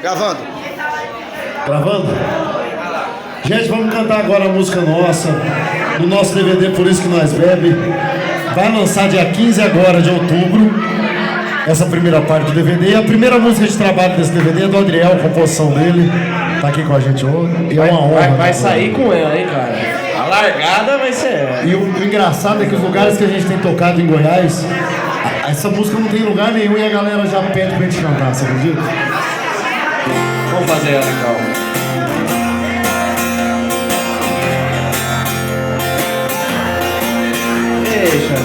Gravando. Gravando? Gente, vamos cantar agora a música nossa, do nosso DVD Por Isso Que Nós Bebe. Vai lançar dia 15 agora de outubro, essa primeira parte do DVD. E a primeira música de trabalho desse DVD é do Adriel, a composição dele. Tá aqui com a gente hoje. E é uma honra. Vai sair com ela, hein, cara? A largada vai ser ela. E o engraçado é que os lugares que a gente tem tocado em Goiás, essa música não tem lugar nenhum e a galera já pede pra gente cantar, você acredita? Vamos fazer ela, calma. Deixa.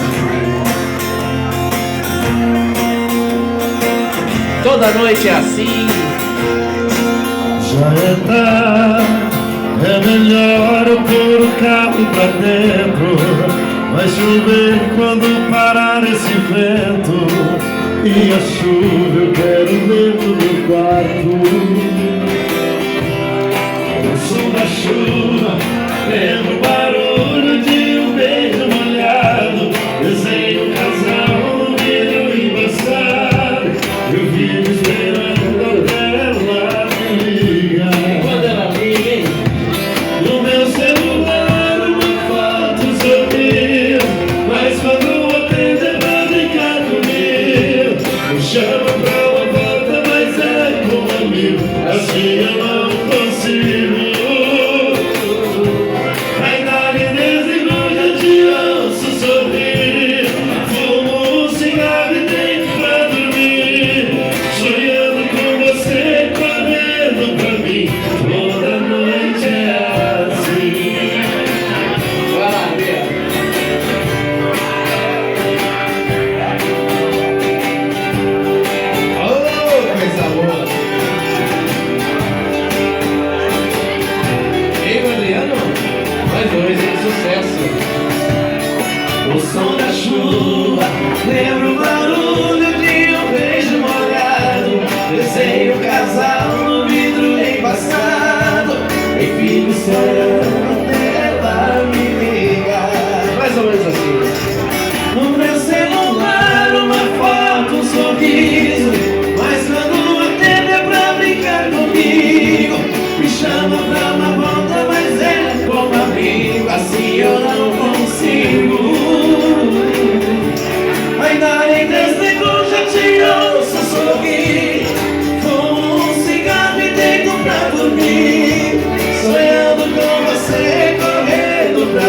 Toda noite é assim. Já é tarde, é melhor eu pôr o carro pra dentro. Vai chover quando parar esse vento. E a chuva eu quero dentro do quarto. O som da chuva dentro do quarto.